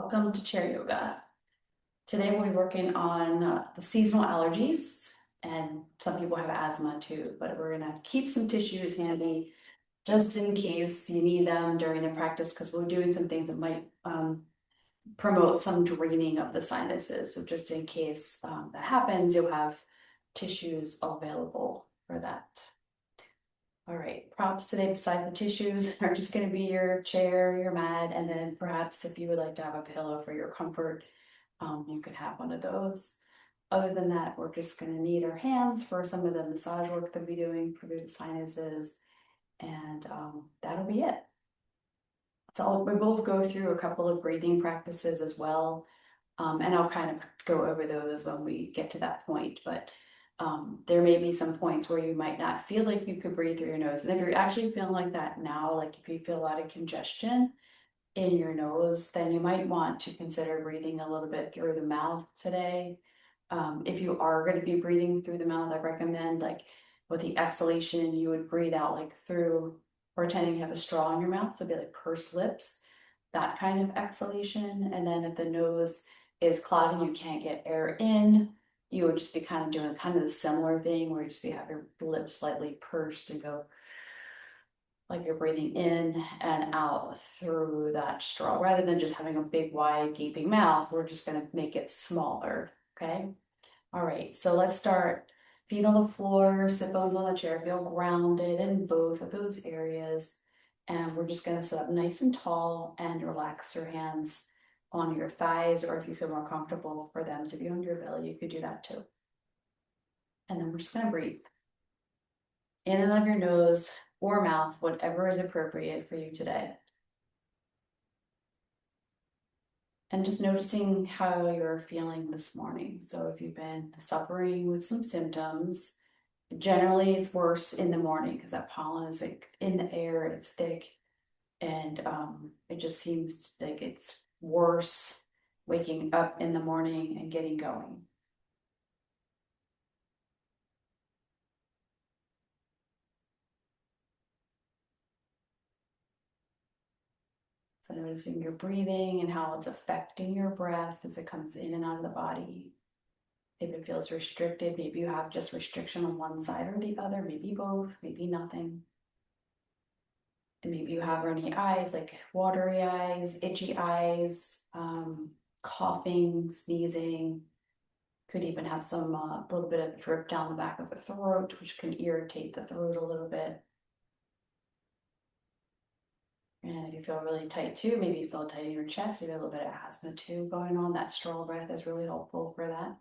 Welcome to chair yoga. Today we'll be working on the seasonal allergies, and some people have asthma too, but we're gonna keep some tissues handy just in case you need them during the practice, because we're doing some things that might promote some draining of the sinuses. So just in case that happens, you'll have tissues available for that. All right, props today besides the tissues are just going to be your chair, your mat, and then perhaps if you would like to have a pillow for your comfort, you could have one of those. Other than that, we're just going to need our hands for some of the massage work that we're doing for the sinuses, and that'll be it. So we will go through a couple of breathing practices as well, and I'll kind of go over those when we get to that point, but there may be some points where you might not feel like you could breathe through your nose. And if you're actually feeling like that now, like if you feel a lot of congestion in your nose, then you might want to consider breathing a little bit through the mouth today. If you are going to be breathing through the mouth, I recommend like with the exhalation, you would breathe out like through, pretending you have a straw in your mouth, so it'd be like pursed lips, that kind of exhalation. And then if the nose is clogged and you can't get air in, you would just be kind of doing kind of the similar thing where you just have your lips slightly pursed and go like you're breathing in and out through that straw, rather than just having a big wide gaping mouth. We're just going to make it smaller. Okay. All right, so let's start. Feet on the floor, sit bones on the chair, feel grounded in both of those areas. And we're just gonna sit up nice and tall and relax your hands on your thighs, or if you feel more comfortable for them to be on your belly, you could do that too. And then we're just gonna breathe in and out of your nose or mouth, whatever is appropriate for you today. And just noticing how you're feeling this morning. So if you've been suffering with some symptoms, generally it's worse in the morning because that pollen is like in the air, it's thick, and it just seems like it's worse waking up in the morning and getting going. So noticing your breathing and how it's affecting your breath as it comes in and out of the body. If it feels restricted, maybe you have just restriction on one side or the other, maybe both, maybe nothing. And maybe you have runny eyes, like watery eyes, itchy eyes, coughing, sneezing. Could even have some little bit of drip down the back of the throat, which can irritate the throat a little bit. And if you feel really tight too, maybe you feel tight in your chest, you have a little bit of asthma too going on. That straw breath is really helpful for that.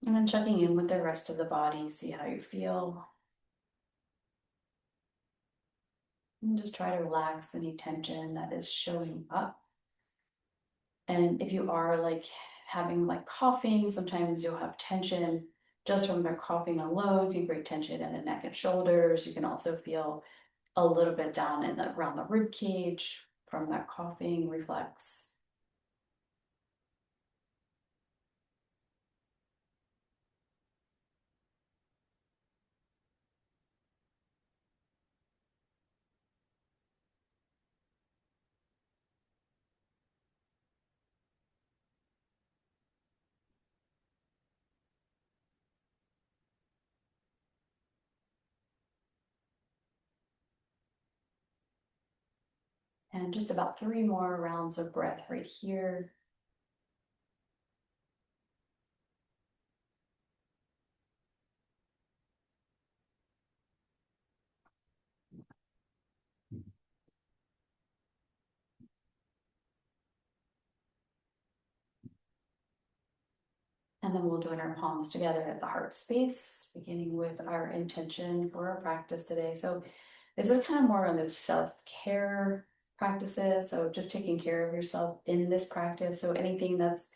And then checking in with the rest of the body, see how you feel. And just try to relax any tension that is showing up. And if you are like having like coughing, sometimes you'll have tension just from the coughing alone. You can create tension in the neck and shoulders. You can also feel a little bit down in the around the rib cage from that coughing reflex. And just about 3 more rounds of breath right here. And then we'll join our palms together at the heart space, beginning with our intention for our practice today. So this is kind of more on those self-care practices. So just taking care of yourself in this practice. So anything that's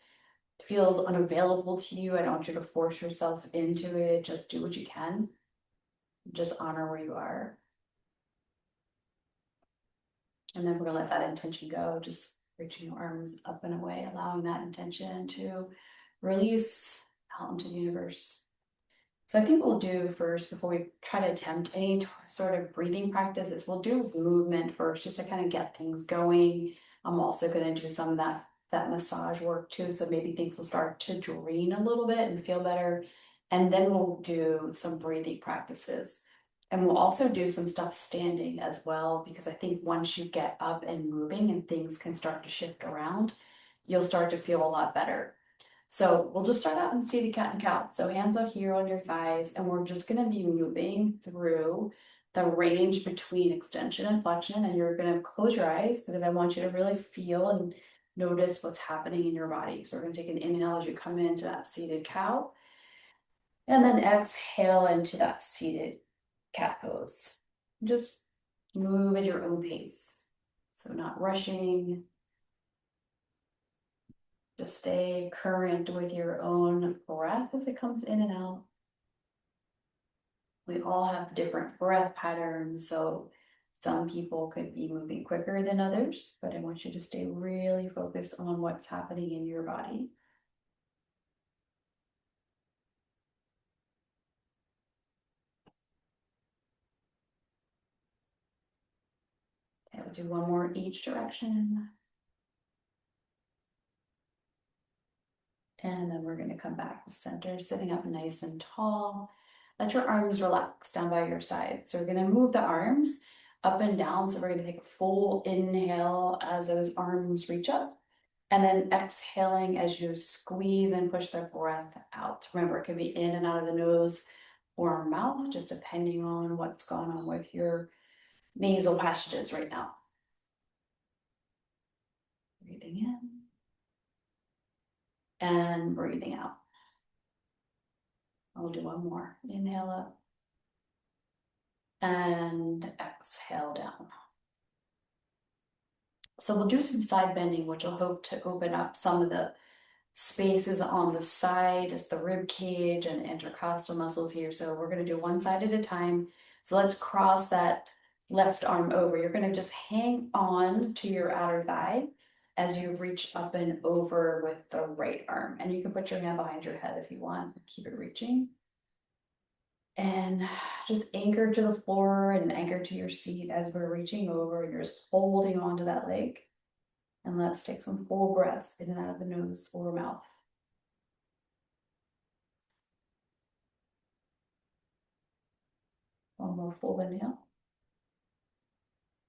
feels unavailable to you, I don't want you to force yourself into it. Just do what you can. Just honor where you are. And then we're gonna let that intention go, just reaching your arms up and away, allowing that intention to release out into the universe. So I think we'll do first, before we try to attempt any sort of breathing practice, is we'll do movement first, just to kind of get things going. I'm also gonna do some of that massage work too, so maybe things will start to drain a little bit and feel better. And then we'll do some breathing practices. And we'll also do some stuff standing as well, because I think once you get up and moving and things can start to shift around, you'll start to feel a lot better. So we'll just start out and seated cat and cow. So hands up here on your thighs, and we're just gonna be moving through the range between extension and flexion, and you're gonna close your eyes because I want you to really feel and notice what's happening in your body. So we're gonna take an inhale as you come into that seated cow, and then exhale into that seated cat pose. Just move at your own pace. So not rushing, just stay current with your own breath as it comes in and out. We all have different breath patterns, so some people could be moving quicker than others, but I want you to stay really focused on what's happening in your body. Okay, we'll do one more each direction. And then we're gonna come back to center, sitting up nice and tall. Let your arms relax down by your side. So we're gonna move the arms up and down. So we're gonna take a full inhale as those arms reach up. And then exhaling as you squeeze and push the breath out. Remember, it could be in and out of the nose or mouth, just depending on what's going on with your nasal passages right now. Breathing in and breathing out. I'll do one more. Inhale up and exhale down. So we'll do some side bending, which will hope to open up some of the spaces on the side, as the rib cage and intercostal muscles here. So we're going to do one side at a time. So let's cross that left arm over. You're going to just hang on to your outer thigh as you reach up and over with the right arm. And you can put your hand behind your head if you want. Keep it reaching. And just anchor to the floor and anchor to your seat as we're reaching over. You're just holding on to that leg. And let's take some full breaths in and out of the nose or mouth. One more full inhale.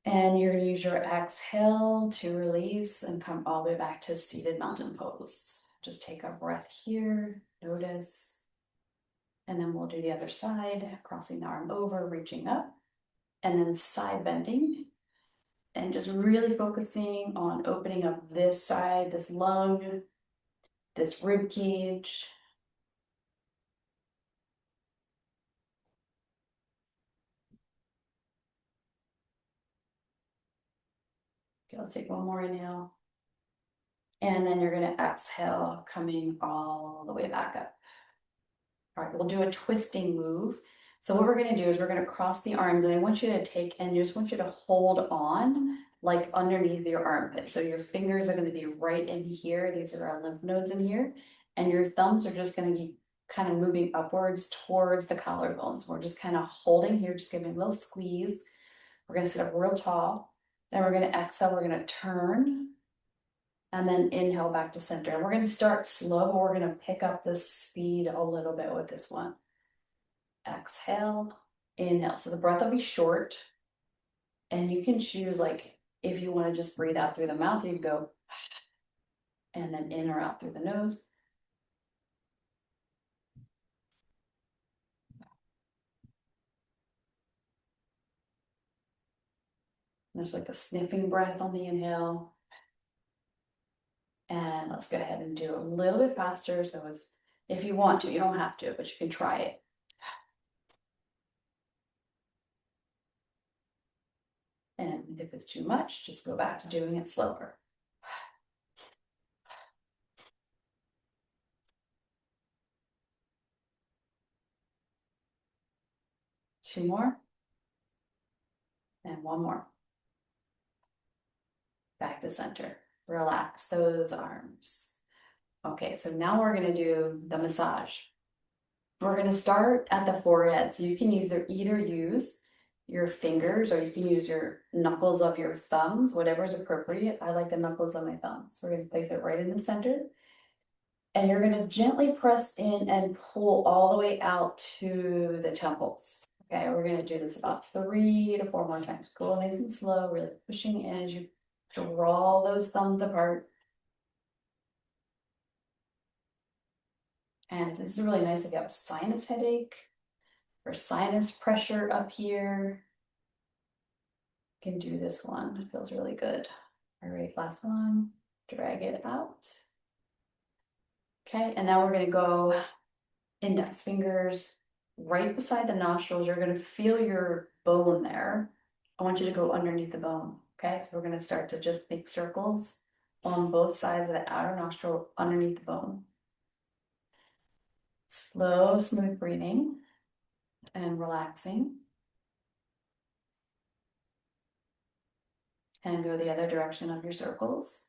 And you're going to use your exhale to release and come all the way back to seated mountain pose. Just take a breath here, notice. And then we'll do the other side, crossing the arm over, reaching up, and then side bending. And just really focusing on opening up this side, this lung, this rib cage. Okay, let's take one more inhale. And then you're going to exhale, coming all the way back up. All right, we'll do a twisting move. So what we're going to do is we're going to cross the arms, and I want you to take, and just want you to hold on like underneath your armpit. So your fingers are going to be right in here. These are our lymph nodes in here. And your thumbs are just going to be kind of moving upwards towards the collarbones. We're just kind of holding here, just giving a little squeeze. We're going to sit up real tall. Then we're going to exhale. We're going to turn. And then inhale back to center. And we're going to start slow, but we're going to pick up the speed a little bit with this one. Exhale, inhale. So the breath will be short. And you can choose, like, if you want to just breathe out through the mouth, you can go and then in or out through the nose. There's like a sniffing breath on the inhale. And let's go ahead and do a little bit faster. So it's, if you want to, you don't have to, but you can try it. And if it's too much, just go back to doing it slower. Two more. And one more. Back to center. Relax those arms. Okay, so now we're going to do the massage. We're gonna start at the forehead, so you can either use your fingers or you can use your knuckles of your thumbs, whatever is appropriate. I like the knuckles of my thumbs. We're gonna place it right in the center. And you're gonna gently press in and pull all the way out to the temples. Okay, we're gonna do this about 3 to 4 more times. Cool, nice and slow, really pushing in as you draw those thumbs apart. And this is really nice if you have a sinus headache or sinus pressure up here. You can do this one, it feels really good. All right, last one, drag it out. Okay, and now we're gonna go index fingers right beside the nostrils. You're gonna feel your bone there. I want you to go underneath the bone. Okay, so we're gonna start to just make circles on both sides of the outer nostril underneath the bone. Slow, smooth breathing and relaxing. And go the other direction of your circles.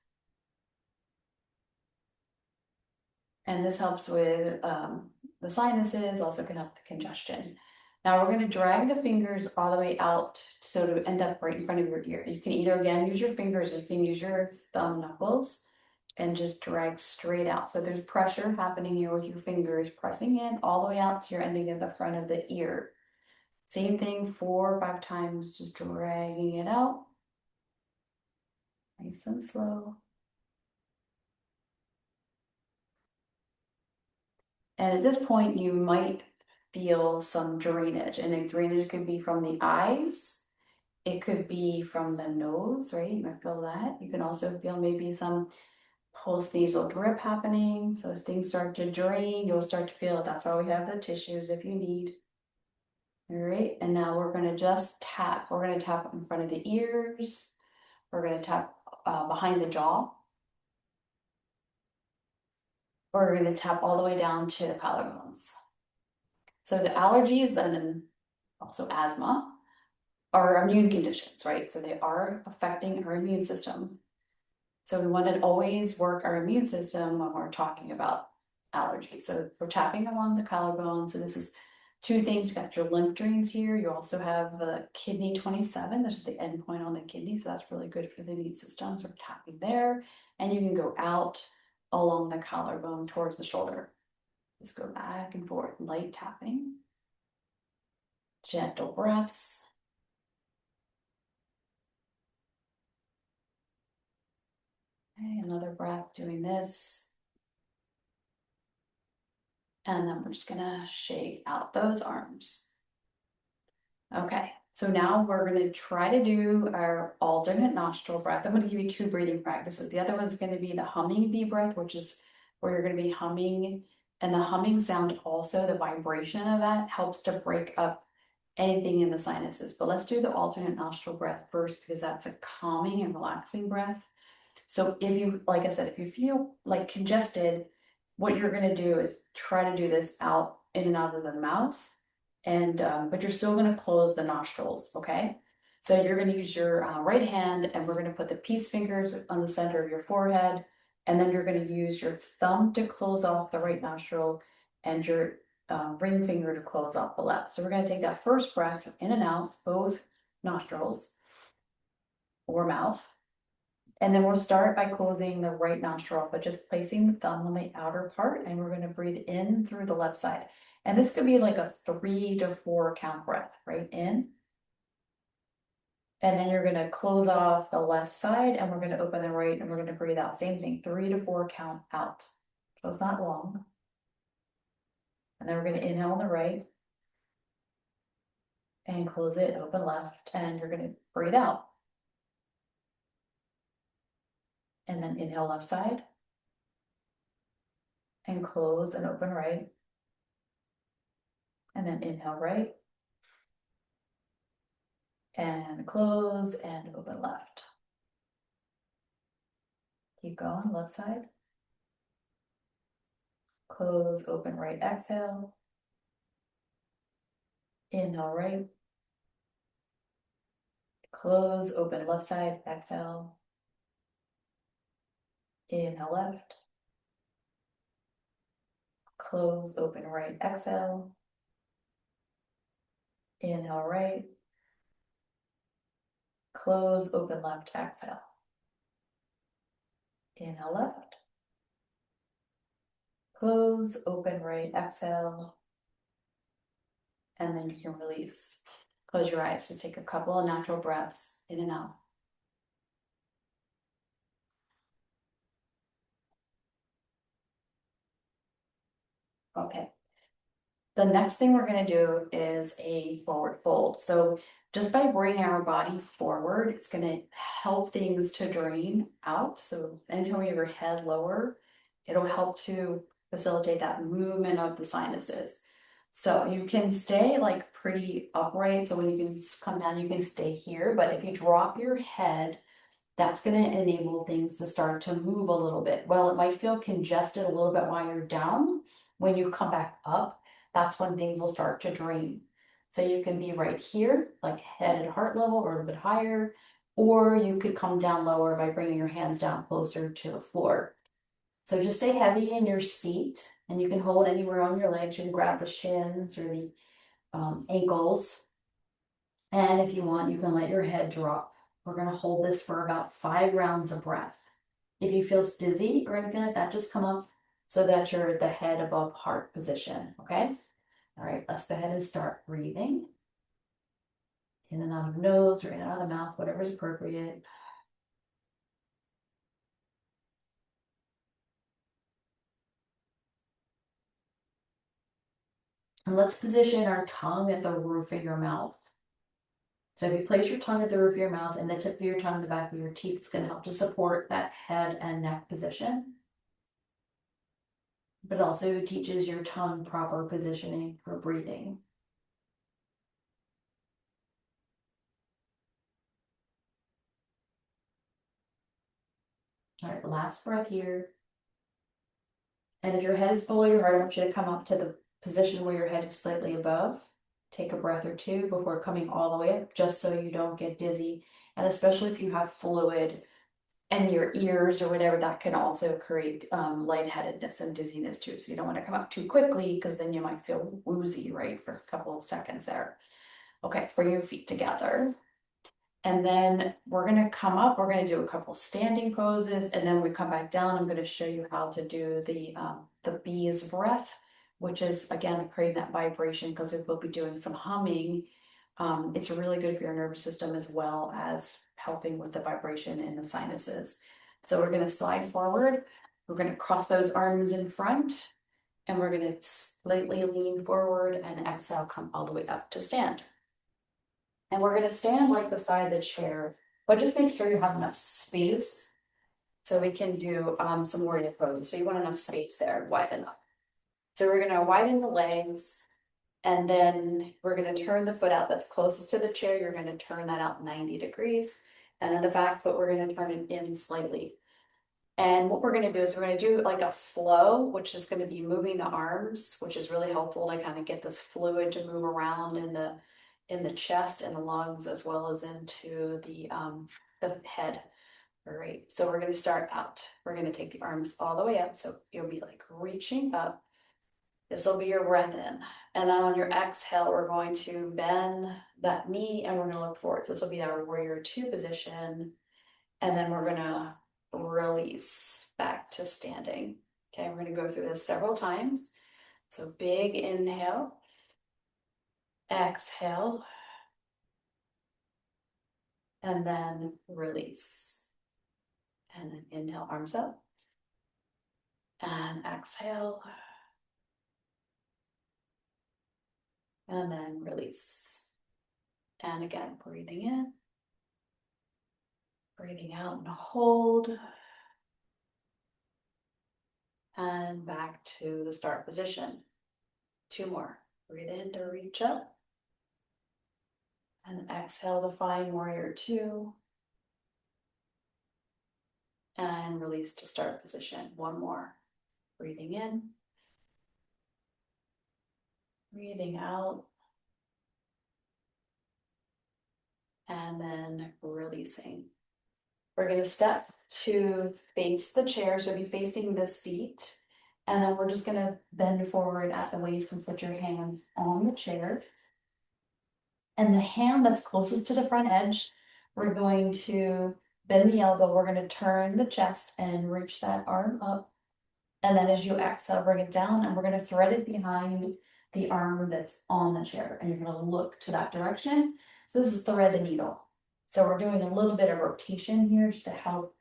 And this helps with the sinuses, also can help the congestion. Now we're going to drag the fingers all the way out so to end up right in front of your ear. You can either again use your fingers or you can use your thumb knuckles and just drag straight out. So there's pressure happening here with your fingers pressing in all the way out to your ending of the front of the ear. Same thing 4 or 5 times, just dragging it out. Nice and slow. And at this point, you might feel some drainage, and a drainage could be from the eyes. It could be from the nose, right? You might feel that. You can also feel maybe some post-nasal drip happening. So as things start to drain, you'll start to feel it. That's why we have the tissues if you need. All right, and now we're gonna just tap. We're gonna tap in front of the ears. We're gonna tap behind the jaw. We're gonna tap all the way down to the collarbones. So the allergies and also asthma are immune conditions, right? So they are affecting our immune system. So we want to always work our immune system when we're talking about allergies. So we're tapping along the collarbone. So this is 2 things. You got your lymph drains here. You also have the kidney 27. This is the end point on the kidney. So that's really good for the immune system. So we're tapping there. And you can go out along the collarbone towards the shoulder. Just go back and forth, light tapping. Gentle breaths. Okay, another breath doing this. And then we're just gonna shake out those arms. Okay, so now we're gonna try to do our alternate nostril breath. I'm gonna give you 2 breathing practices. The other one's gonna be the humming bee breath, which is where you're gonna be humming. And the humming sound also, the vibration of that helps to break up anything in the sinuses. But let's do the alternate nostril breath first because that's a calming and relaxing breath. So if you, like I said, if you feel like congested, what you're gonna do is try to do this out in and out of the mouth. And, but you're still gonna close the nostrils, okay? So you're gonna use your right hand and we're gonna put the peace fingers on the center of your forehead. And then you're gonna use your thumb to close off the right nostril and your ring finger to close off the left. So we're gonna take that first breath in and out, both nostrils or mouth. And then we'll start by closing the right nostril, but just placing the thumb on the outer part, and we're gonna breathe in through the left side. And this could be like a 3 to 4 count breath, right? In. And then you're gonna close off the left side and we're gonna open the right and we're gonna breathe out. Same thing, 3 to 4 count out. So it's not long. And then we're gonna inhale on the right and close it, open left, and you're gonna breathe out. And then inhale left side and close and open right. And then inhale right and close and open left. Keep going, left side. Close, open right, exhale. Inhale right. Close, open left side, exhale. Inhale left. close, open right, exhale. Inhale right. Close, open left, exhale. Inhale left. Close, open right, exhale. And then you can release. Close your eyes, just take a couple of natural breaths in and out. Okay. The next thing we're going to do is a forward fold. So just by bringing our body forward, it's going to help things to drain out. So anytime we have your head lower, it'll help to facilitate that movement of the sinuses. So you can stay like pretty upright. So when you can come down, you can stay here. But if you drop your head, that's going to enable things to start to move a little bit. Well, it might feel congested a little bit while you're down. When you come back up, that's when things will start to drain. So you can be right here, like head and heart level or a little bit higher, or you could come down lower by bringing your hands down closer to the floor. So just stay heavy in your seat, and you can hold anywhere on your legs. You can grab the shins or the ankles. And if you want, you can let your head drop. We're going to hold this for about 5 rounds of breath. If you feel dizzy or anything like that, just come up so that you're at the head above heart position, okay? All right, let's go ahead and start breathing. In and out of the nose or in and out of the mouth, whatever is appropriate. And let's position our tongue at the roof of your mouth. So if you place your tongue at the roof of your mouth and the tip of your tongue, the back of your teeth, it's going to help to support that head and neck position. But also teaches your tongue proper positioning for breathing. All right, last breath here. And if your head is below your heart, I want you to come up to the position where your head is slightly above. Take a breath or two before coming all the way up, just so you don't get dizzy. And especially if you have fluid in your ears or whatever, that can also create lightheadedness and dizziness too. So you don't want to come up too quickly because then you might feel woozy, right, for a couple of seconds there. Okay, bring your feet together. And then we're going to come up, we're going to do a couple standing poses, and then we come back down. I'm going to show you how to do the bee's breath, which is, again, creating that vibration because we'll be doing some humming. It's really good for your nervous system as well as helping with the vibration in the sinuses. So we're going to slide forward. We're going to cross those arms in front, and we're going to slightly lean forward and exhale, come all the way up to stand. And we're going to stand like beside the chair, but just make sure you have enough space so we can do some warrior poses. So you want enough space there, wide enough. So we're going to widen the legs, and then we're going to turn the foot out that's closest to the chair. You're going to turn that out 90 degrees. And then the back foot, we're going to turn it in slightly. And what we're going to do is we're going to do like a flow, which is going to be moving the arms, which is really helpful to kind of get this fluid to move around in the chest and the lungs, as well as into the head. All right, so we're going to start out. We're going to take the arms all the way up. So you'll be like reaching up. This will be your breath in. And then on your exhale, we're going to bend that knee and we're going to look forward. So this will be our warrior 2 position. And then we're going to release back to standing. Okay, we're going to go through this several times. So big inhale, exhale, and then release. And then inhale, arms up, and exhale, and then release. And again, breathing in, breathing out and hold, and back to the start position. 2 more. Breathe in to reach up, and exhale to find warrior 2. And release to start position. 1 more. Breathing in, breathing out, and then releasing. We're going to step to face the chair, so be facing the seat, And then we're just gonna bend forward at the waist and put your hands on the chair. And the hand that's closest to the front edge, we're going to bend the elbow, we're gonna turn the chest and reach that arm up. And then as you exhale, bring it down and we're gonna thread it behind the arm that's on the chair and you're gonna look to that direction. So this is thread the needle. So we're doing a little bit of rotation here just to help,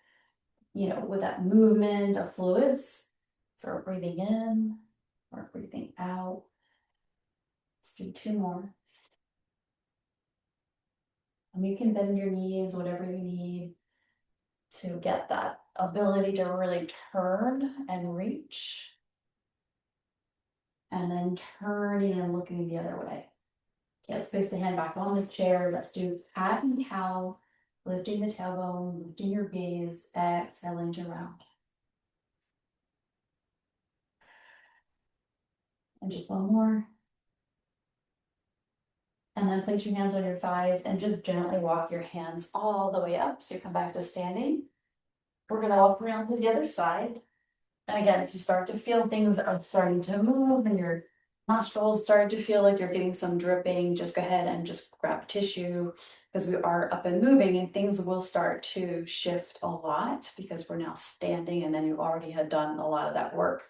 with that movement of fluids. So we're breathing in, we're breathing out. Let's do 2 more. And you can bend your knees, whatever you need to get that ability to really turn and reach. And then turning and looking the other way. Okay, let's place the hand back on the chair. Let's do cat and cow, lifting the tailbone, lifting your gaze, exhaling to round. And just 1 more. And then place your hands on your thighs and just gently walk your hands all the way up. So you come back to standing. We're gonna walk around to the other side. And again, if you start to feel things are starting to move and your nostrils start to feel like you're getting some dripping, just go ahead and just grab tissue because we are up and moving and things will start to shift a lot because we're now standing and then you already had done a lot of that work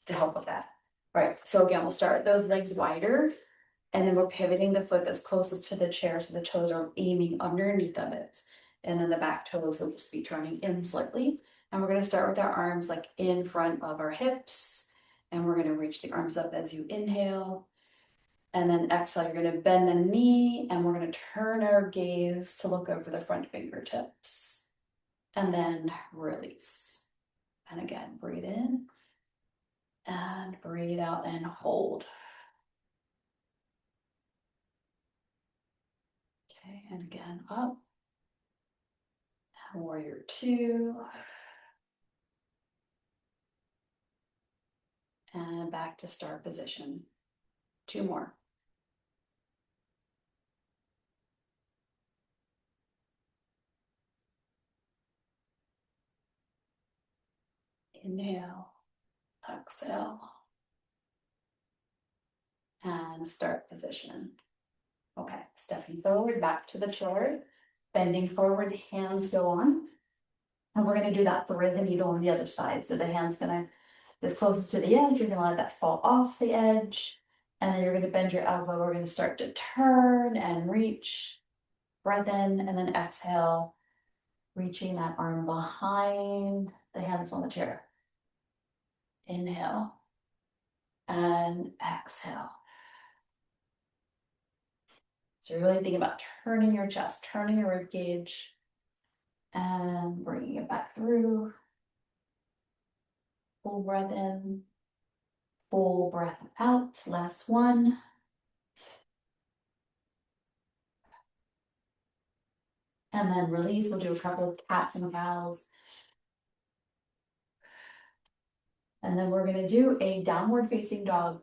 to help with that. All right, so again, we'll start those legs wider and then we're pivoting the foot that's closest to the chair so the toes are aiming underneath of it. And then the back toes will just be turning in slightly. And we're gonna start with our arms like in front of our hips. And we're gonna reach the arms up as you inhale. And then exhale, you're gonna bend the knee and we're gonna turn our gaze to look over the front fingertips. And then release. And again, breathe in. And breathe out and hold. Okay, and again, up. Warrior 2. And back to start position. 2 more. Inhale, exhale, and start position. Okay, stepping forward, back to the chair, bending forward, hands go on. And we're gonna do that thread the needle on the other side. So the hand's gonna, this closest to the edge, you're gonna let that fall off the edge. And then you're gonna bend your elbow. We're gonna start to turn and reach, breath in, and then exhale, reaching that arm behind the hands on the chair. Inhale and exhale. So you're really thinking about turning your chest, turning your rib cage, and bringing it back through. Full breath in, full breath out. Last one. And then release. We'll do a couple of cats and cows. And then we're gonna do a downward facing dog.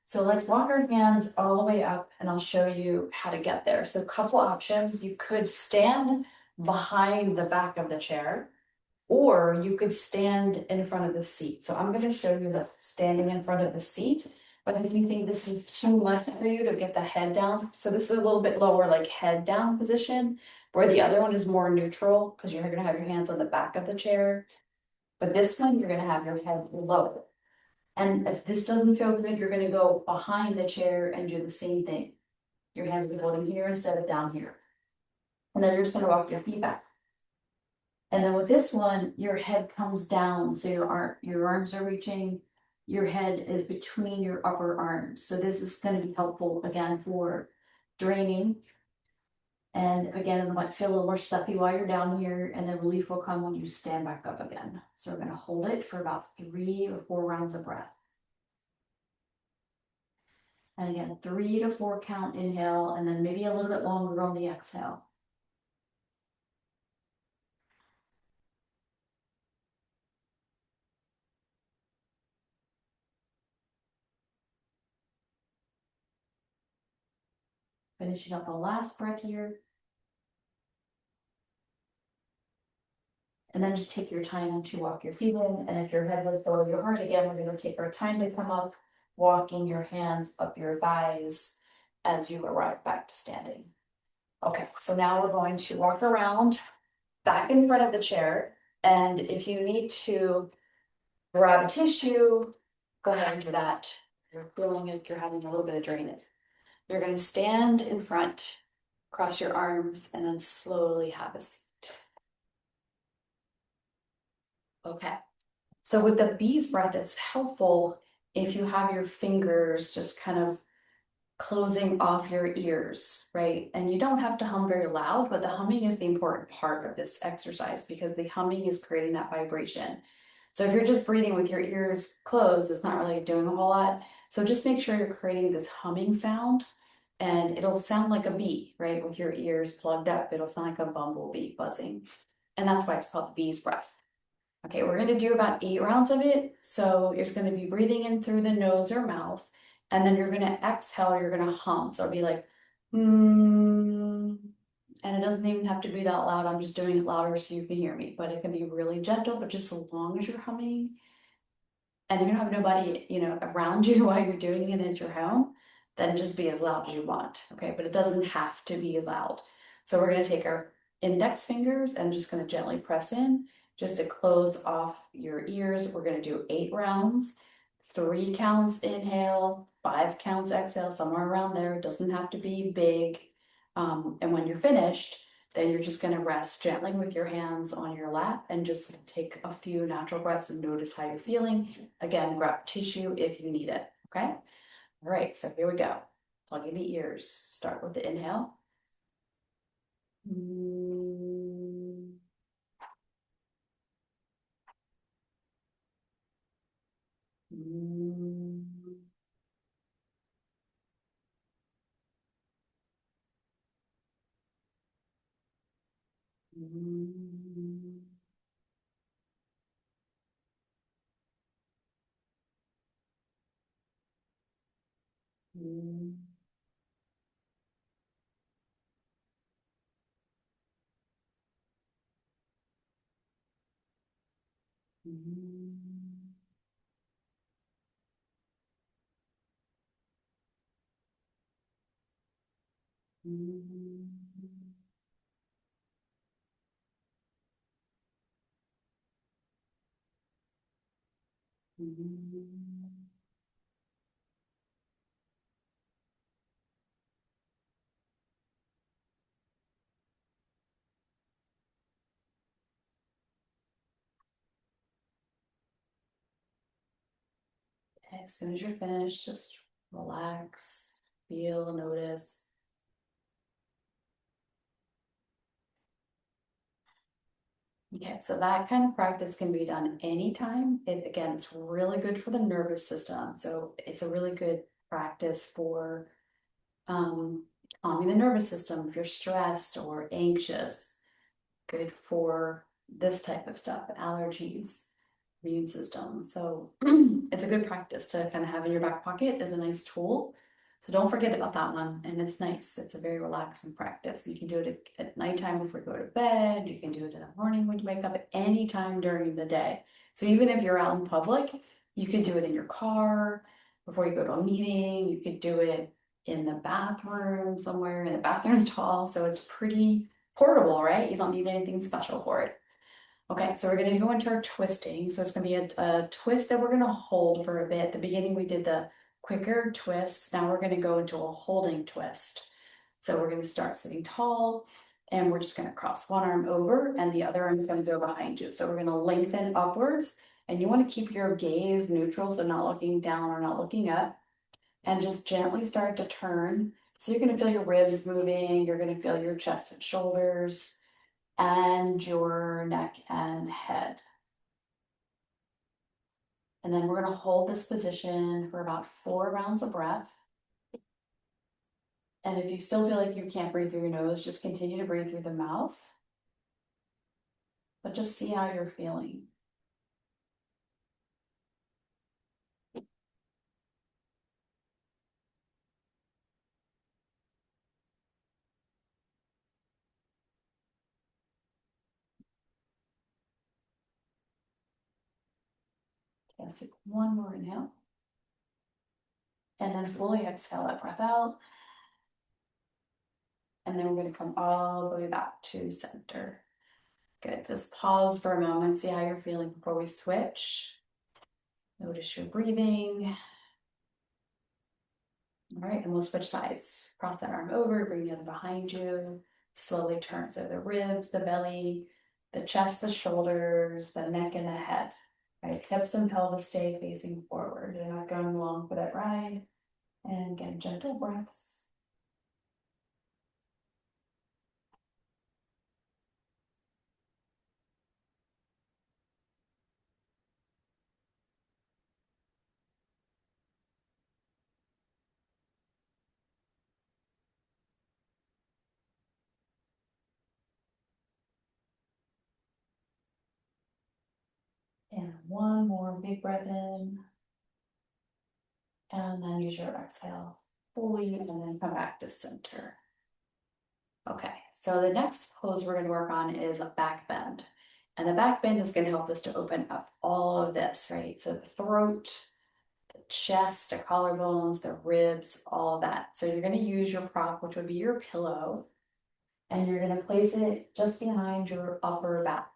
So let's walk our hands all the way up and I'll show you how to get there. So a couple options. You could stand behind the back of the chair or you could stand in front of the seat. So I'm gonna show you the standing in front of the seat, but if you think this is too much for you to get the head down, so this is a little bit lower, like head down position, where the other one is more neutral, because you're gonna have your hands on the back of the chair. But this one, you're gonna have your head low. And if this doesn't feel good, you're gonna go behind the chair and do the same thing. Your hands are holding here instead of down here. And then you're just gonna walk your feet back. And then with this one, your head comes down, so your arms are reaching, your head is between your upper arms. So this is gonna be helpful again for draining. And again, it might feel a little more stuffy while you're down here, and then relief will come when you stand back up again. So we're gonna hold it for about 3 or 4 rounds of breath. And again, 3 to 4 count inhale, and then maybe a little bit longer on the exhale. Finishing up the last breath here. And then just take your time to walk your feet in, and if your head was below your heart, again, we're gonna take our time to come up, walking your hands up your thighs as you arrive back to standing. Okay, so now we're going to walk around back in front of the chair, and if you need to grab a tissue, go ahead and do that. You're feeling like you're having a little bit of drainage. You're gonna stand in front, cross your arms, and then slowly have a seat. Okay, so with the bee's breath, it's helpful if you have your fingers just kind of closing off your ears, right? And you don't have to hum very loud, but the humming is the important part of this exercise because the humming is creating that vibration. So if you're just breathing with your ears closed, it's not really doing a whole lot. So just make sure you're creating this humming sound, and it'll sound like a bee, right? With your ears plugged up, it'll sound like a bumblebee buzzing. And that's why it's called the bee's breath. Okay, we're gonna do about 8 rounds of it. So you're just gonna be breathing in through the nose or mouth, and then you're gonna exhale, you're gonna hum. So it'll be like, and it doesn't even have to be that loud. I'm just doing it louder so you can hear me, but it can be really gentle, but just as long as you're humming, and if you don't have nobody, around you while you're doing it at your home, then just be as loud as you want, okay? But it doesn't have to be loud. So we're gonna take our index fingers and just gonna gently press in just to close off your ears. We're gonna do 8 rounds, 3 counts inhale, 5 counts exhale, somewhere around there. It doesn't have to be big. And when you're finished, then you're just gonna rest gently with your hands on your lap and just take a few natural breaths and notice how you're feeling. Again, grab tissue if you need it, okay? All right, so here we go. Plugging the ears. Start with the inhale. Mm. Mm. Mm. Mm. Mm. Mm. Mm. Okay, as soon as you're finished, just relax, feel, notice. Okay, so that kind of practice can be done anytime. Again, it's really good for the nervous system. So it's a really good practice for um, calming the nervous system if you're stressed or anxious. Good for this type of stuff, allergies, immune system. So it's a good practice to kind of have in your back pocket as a nice tool. So don't forget about that one. And it's nice. It's a very relaxing practice. You can do it at nighttime before you go to bed. You can do it in the morning when you wake up, at any time during the day. So even if you're out in public, you could do it in your car before you go to a meeting. You could do it in the bathroom somewhere, in the bathroom stall. So it's pretty portable, right? You don't need anything special for it. Okay, so we're gonna go into our twisting. So it's gonna be a twist that we're gonna hold for a bit. At the beginning, we did the quicker twists. Now we're gonna go into a holding twist. So we're gonna start sitting tall, and we're just gonna cross one arm over and the other arm's gonna go behind you. So we're gonna lengthen upwards, and you wanna keep your gaze neutral, so not looking down or not looking up, and just gently start to turn. So you're gonna feel your ribs moving, you're gonna feel your chest and shoulders, and your neck and head. And then we're gonna hold this position for about 4 rounds of breath. And if you still feel like you can't breathe through your nose, just continue to breathe through the mouth, but just see how you're feeling. Let's take one more inhale. And then fully exhale that breath out. And then we're going to come all the way back to center. Good. Just pause for a moment, see how you're feeling before we switch. Notice your breathing. All right, and we'll switch sides. Cross that arm over, bring the other behind you. Slowly turn. So the ribs, the belly, the chest, the shoulders, the neck, and the head. Right, hips and pelvis stay facing forward. You're not going along for that ride. And again, gentle breaths. And one more big breath in. And then use your exhale fully, and then come back to center. Okay, so the next pose we're going to work on is a back bend. And the back bend is going to help us to open up all of this, right? So the throat, the chest, the collarbones, the ribs, all of that. So you're going to use your prop, which would be your pillow, and you're going to place it just behind your upper back.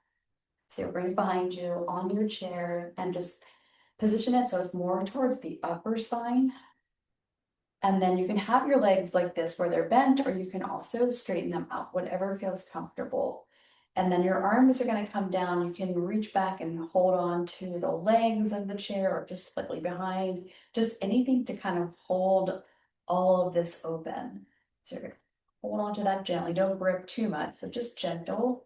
So bring it behind you on your chair and just position it so it's more towards the upper spine. And then you can have your legs like this where they're bent, or you can also straighten them out, whatever feels comfortable. And then your arms are going to come down. You can reach back and hold on to the legs of the chair or just slightly behind, just anything to kind of hold all of this open. So you're going to hold on to that gently. Don't grip too much, but just gentle.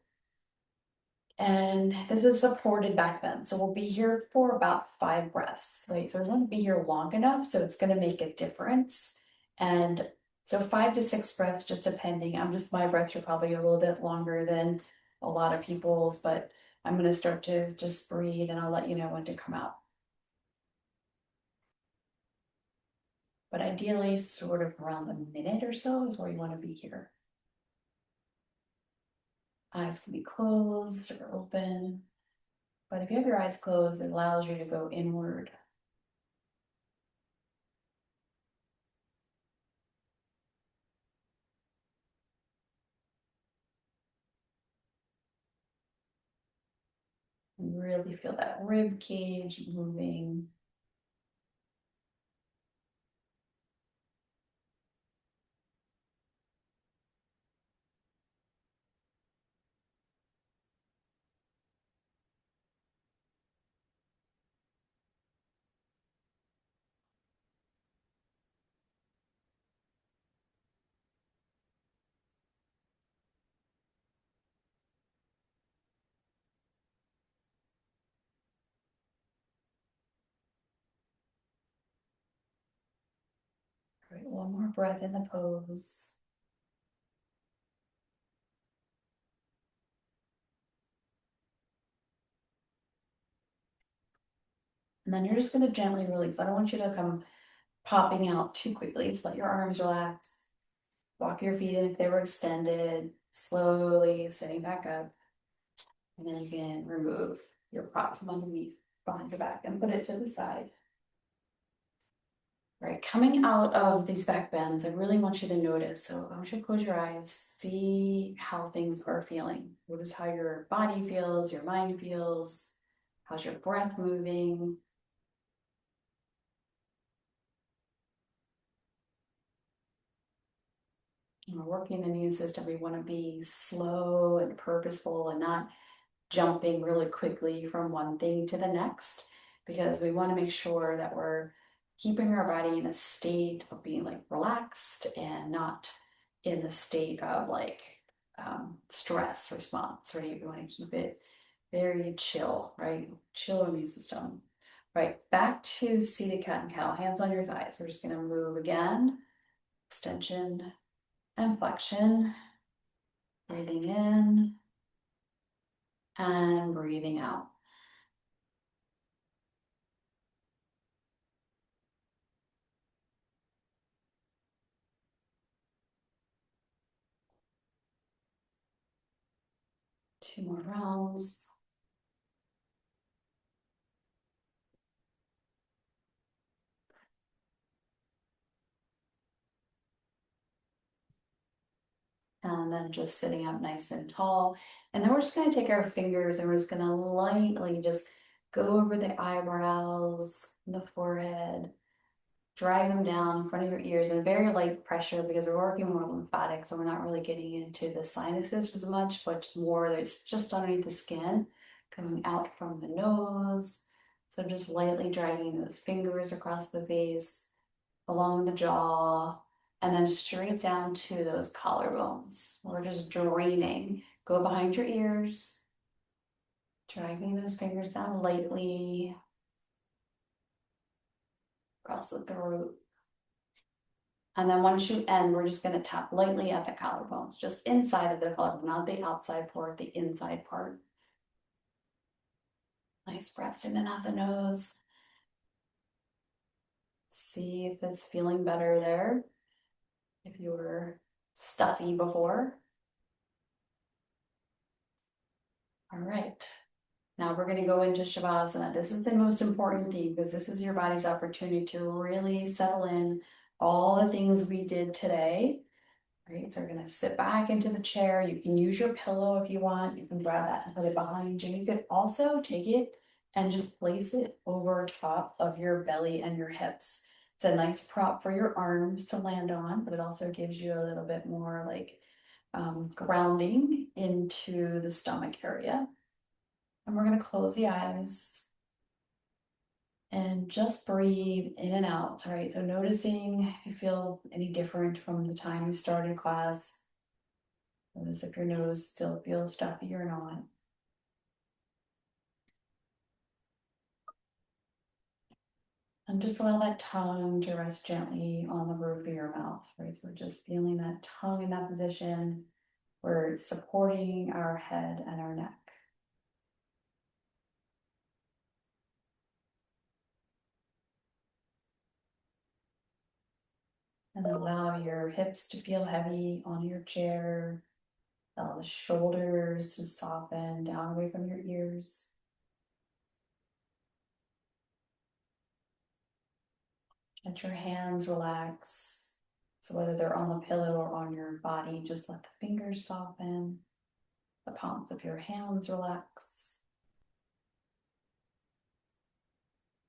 And this is supported back bend. So we'll be here for about 5 breaths, right? So we're going to be here long enough, so it's going to make a difference. And so 5 to 6 breaths, just depending. My breaths are probably a little bit longer than a lot of people's, but I'm going to start to just breathe and I'll let you know when to come out. But ideally, sort of around a minute or so is where you want to be here. Eyes can be closed or open. But if you have your eyes closed, it allows you to go inward. And really feel that rib cage moving. Great, one more breath in the pose. And then you're just going to gently release. I don't want you to come popping out too quickly. Just let your arms relax. Walk your feet in if they were extended. Slowly sitting back up. And then you can remove your prop from underneath behind your back and put it to the side. Right, coming out of these back bends, I really want you to notice. So I want you to close your eyes, see how things are feeling. Notice how your body feels, your mind feels. How's your breath moving? When we're working the immune system, we want to be slow and purposeful and not jumping really quickly from one thing to the next, because we want to make sure that we're keeping our body in a state of being like relaxed and not in the state of like stress response, right? We want to keep it very chill, right? Chill immune system. Right, back to seated cat and cow, hands on your thighs. We're just going to move again, extension and flexion, breathing in and breathing out. Two more rounds. And then just sitting up nice and tall. And then we're just gonna take our fingers and we're just gonna lightly just go over the eyebrows, the forehead, drag them down in front of your ears in very light pressure because we're working more lymphatic, so we're not really getting into the sinuses as much, but more that's just underneath the skin, coming out from the nose. So just lightly dragging those fingers across the face, along the jaw, and then straight down to those collarbones. We're just draining. Go behind your ears, dragging those fingers down lightly across the throat. And then once you end, we're just gonna tap lightly at the collarbones, just inside of the collarbone, not the outside part, the inside part. Nice breaths in and out the nose. See if it's feeling better there. If you were stuffy before. All right. Now we're gonna go into Shavasana. This is the most important thing because this is your body's opportunity to really settle in all the things we did today. Right, so we're gonna sit back into the chair. You can use your pillow if you want. You can grab that and put it behind you. You could also take it and just place it over top of your belly and your hips. It's a nice prop for your arms to land on, but it also gives you a little bit more like grounding into the stomach area. And we're gonna close the eyes and just breathe in and out. All right, so noticing if you feel any different from the time you started class. Notice if your nose still feels stuffy or not. And just allow that tongue to rest gently on the roof of your mouth, right? So we're just feeling that tongue in that position where it's supporting our head and our neck. And then allow your hips to feel heavy on your chair. Allow the shoulders to soften down away from your ears. Let your hands relax. So whether they're on the pillow or on your body, just let the fingers soften. The palms of your hands relax.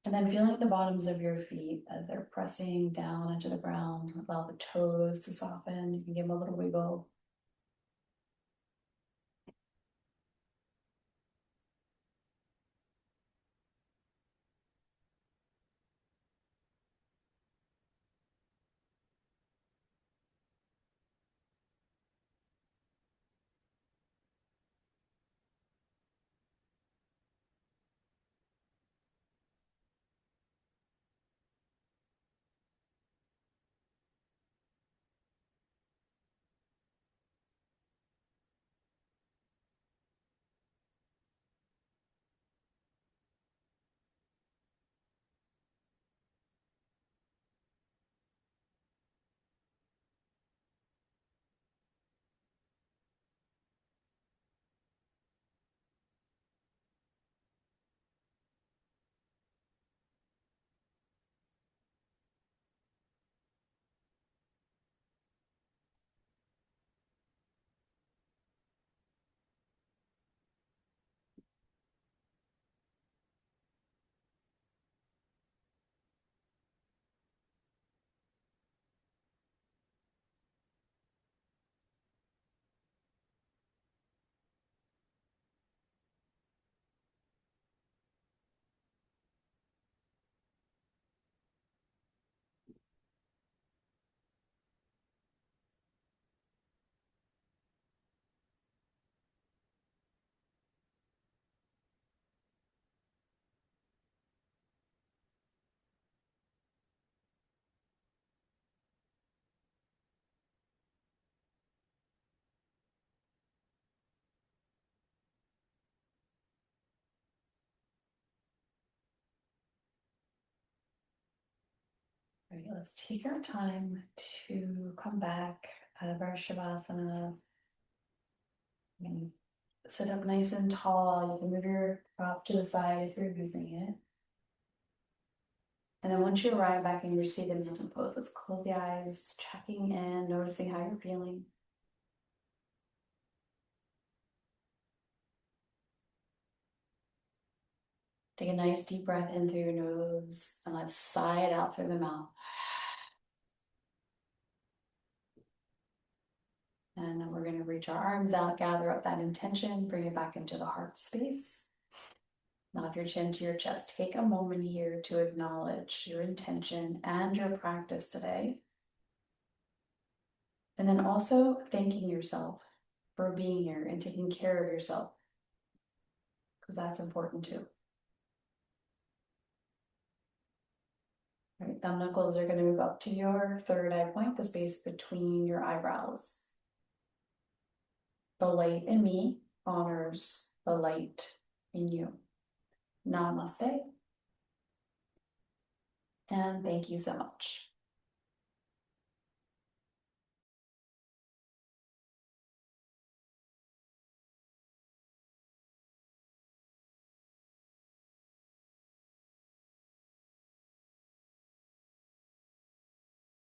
And then feeling the bottoms of your feet as they're pressing down into the ground. Allow the toes to soften. You can give them a little wiggle. All right, let's take our time to come back out of our Shavasana. And sit up nice and tall. You can move your prop to the side if you're using it. And then once you arrive back in your seated mountain pose, let's close the eyes, just checking in, noticing how you're feeling. Take a nice deep breath in through your nose and let's sigh it out through the mouth. And then we're going to reach our arms out, gather up that intention, bring it back into the heart space. Nod your chin to your chest. Take a moment here to acknowledge your intention and your practice today. And then also thanking yourself for being here and taking care of yourself, because that's important too. All right, thumb knuckles are going to move up to your third eye point, the space between your eyebrows. The light in me honors the light in you. Namaste. And thank you so much.